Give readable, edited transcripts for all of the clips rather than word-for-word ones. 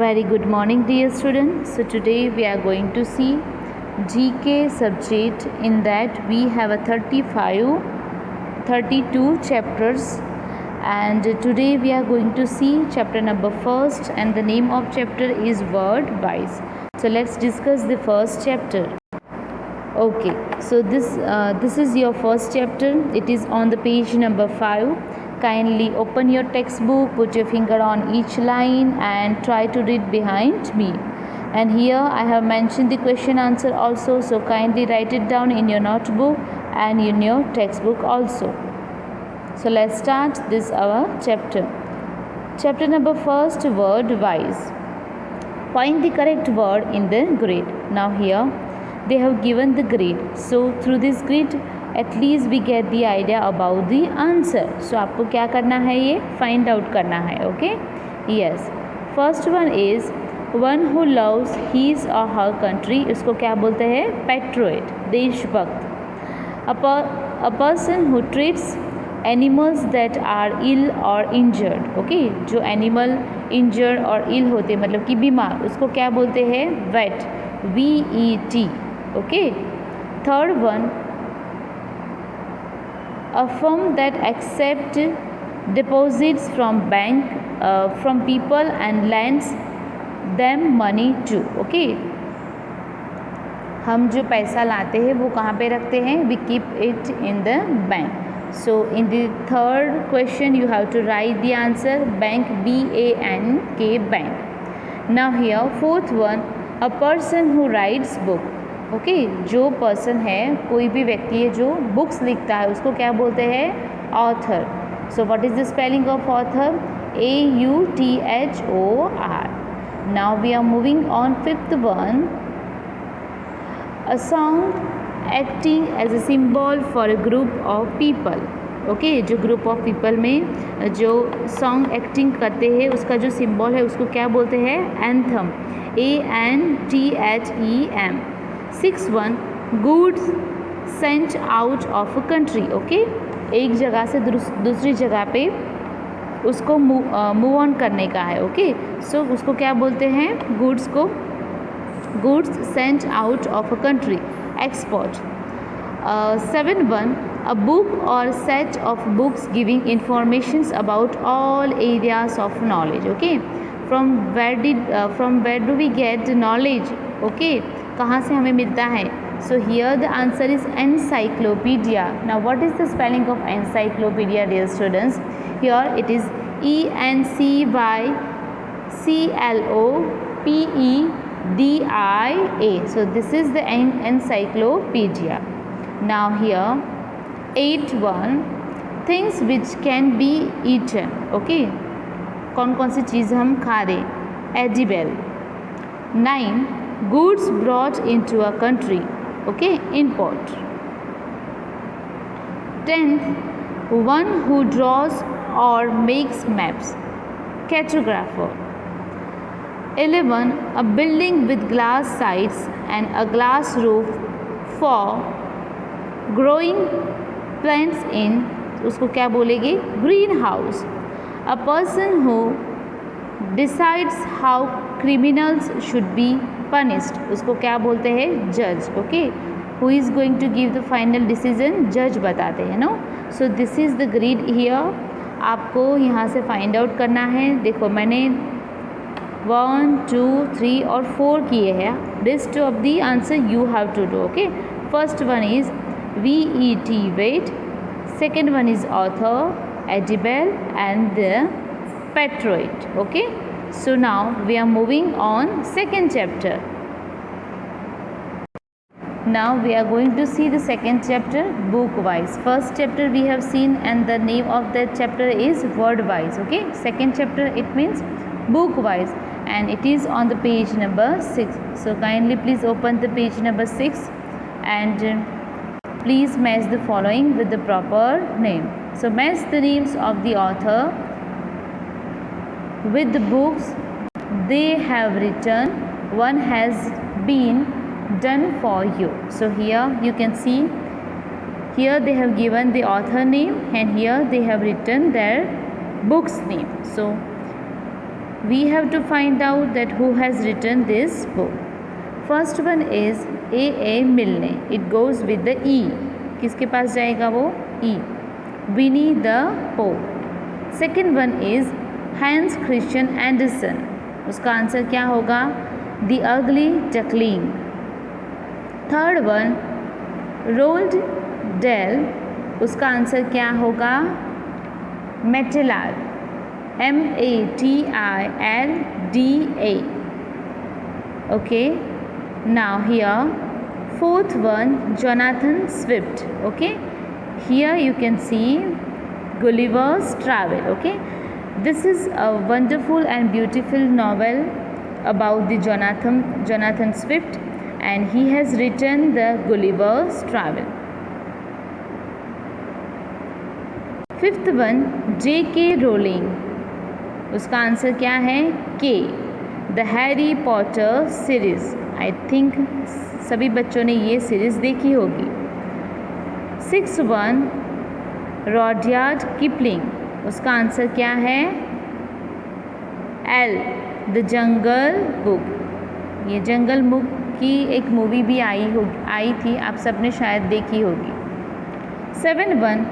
Very good morning, dear students. So today we are going to see GK subject. In that we have a 32 chapters, and today we are going to see chapter number first, and the name of chapter is word wise. So let's discuss the first chapter. Okay, so this is your first chapter. It is on the page number 5. Kindly open your textbook, put your finger on each line and try to read behind me. And here I have mentioned the question answer also, so kindly write it down in your notebook and in your textbook also. So let's start this our chapter. Chapter number first, word wise. Find the correct word in the grid. Now here they have given the grid, so through this grid at least we get the idea about the answer. So आपको क्या करना है, ये find out करना है. Okay, yes. First one is one who loves his or her country. इसको क्या बोलते हैं? Patriot, देशभक्त. A person who treats animals that are ill or injured. Okay, जो animal injured और ill होते मतलब कि बीमार, उसको क्या बोलते हैं? Vet, VET. Okay. Third one, a firm that accept deposits from bank, from people and lends them money too. Okay, हम जो पैसा लाते हैं वो कहाँ पे रखते हैं? We keep it in the bank. So in the third question you have to write the answer bank, BANK, bank. Now here fourth one, a person who writes book. Okay, जो पर्सन है, कोई भी व्यक्ति है जो books लिखता है, उसको क्या बोलते हैं? Author. So what is the spelling of author? AUTHOR. Now we are moving on fifth one, a song acting as a symbol for a group of people. Okay, जो ग्रुप ऑफ पीपल में जो song acting करते हैं उसका जो symbol है उसको क्या बोलते हैं? Anthem, ANTHEM. Six one, goods sent out of a country. Okay, एक जगह से दूसरी जगह पे उसको मूव ऑन करने का है. ओके, सो उसको क्या बोलते हैं? गुड्स को goods sent out of a country, export. 7.1, a book or set of books giving informations about all areas of knowledge. Okay, from where do we get knowledge? Okay, कहाँ से हमें मिलता है? So here the answer is encyclopedia. Now what is the spelling of encyclopedia, dear students? Here it is ENCYCLOPEDIA. So this is the encyclopedia. Now here 8.1, things which can be eaten. Okay, कौन कौन सी चीज़ हम खा रहे? Edible. 9, goods brought into a country. Okay, import. 10th, one who draws or makes maps, cartographer. 11, a building with glass sides and a glass roof for growing plants in, उसको क्या बोलेंगे? Green house. A person who decides how criminals should be punished, उसको क्या बोलते हैं? जज. Okay, who is going to give the final decision? जज बताते हैं, no. So this is the grid here. आपको यहाँ से फाइंड आउट करना है. देखो मैंने 1, 2, 3 और 4 किए हैं. Rest of the answer you have to do. Okay, first one is VET, wait. Second one is author, edible, and the patriot. Okay, so now we are moving on second chapter. Now we are going to see the second chapter, book wise. First chapter we have seen and the name of that chapter is word wise. Okay, second chapter it means book wise and it is on the page number 6. So kindly please open the page number 6 and please match the following with the proper name. So match the names of the author with the books they have written. One has been done for you. So here you can see, here they have given the author name and here they have written their book's name. So We have to find out that who has written this book. First one is A. Milne. It goes with the E. किसके पास जाएगा वो? E. Winnie the Pooh. Second one is Hans Christian Andersen. उसका answer क्या होगा? The Ugly Duckling. Third one Roald Dahl. उसका answer क्या होगा? Matilda. Matilda. Okay. Now here fourth one Jonathan Swift. Okay, here you can see Gulliver's Travel. Okay, this is a wonderful and beautiful novel about the Jonathan Swift, and he has written the Gulliver's Travel. Fifth one J.K. Rowling. उसका answer क्या है? K. The Harry Potter series. I think सभी बच्चों ने ये series देखी होगी. Six one Rudyard Kipling. उसका आंसर क्या है? एल. The Jungle Book. ये जंगल बुक की एक मूवी भी आई थी, आप सबने शायद देखी होगी. Seven one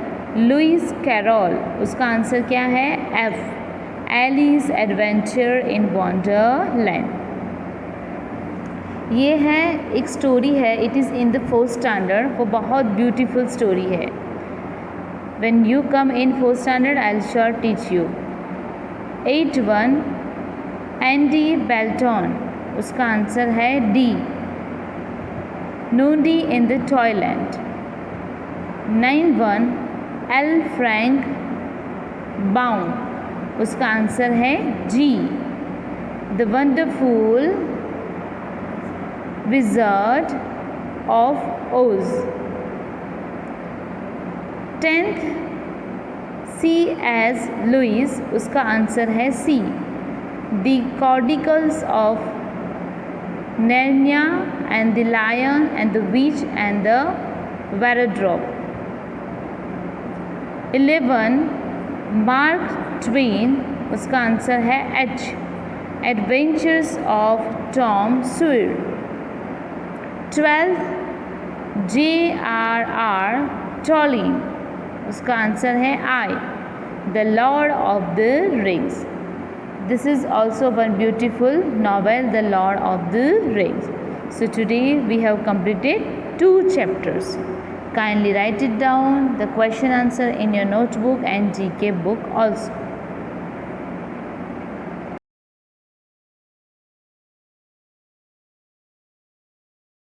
Lewis Carroll. उसका आंसर क्या है? F. Alice Adventure in Wonderland. ये है एक स्टोरी है. It is in the 4th standard. वो बहुत ब्यूटीफुल स्टोरी है. When you come in 4th standard I will sure teach you. 8 one Andy Belton. उसका आंसर है D. Noody in the Toilet. 9 one L Frank Baum. उसका answer है G. The Wonderful Wizard of ओज. 10th C.S. Lewis. उसका answer है C. The Chronicles of Narnia and the Lion and the Witch and the Wardrobe. 11 Mark Twain. उसका answer है H. Adventures of Tom Sawyer. 12 J.R.R. Tolkien. उसका answer है I. The Lord of the Rings. This is also one beautiful novel, the Lord of the Rings. So today we have completed 2 chapters. Kindly write it down, the question answer in your notebook and GK book also.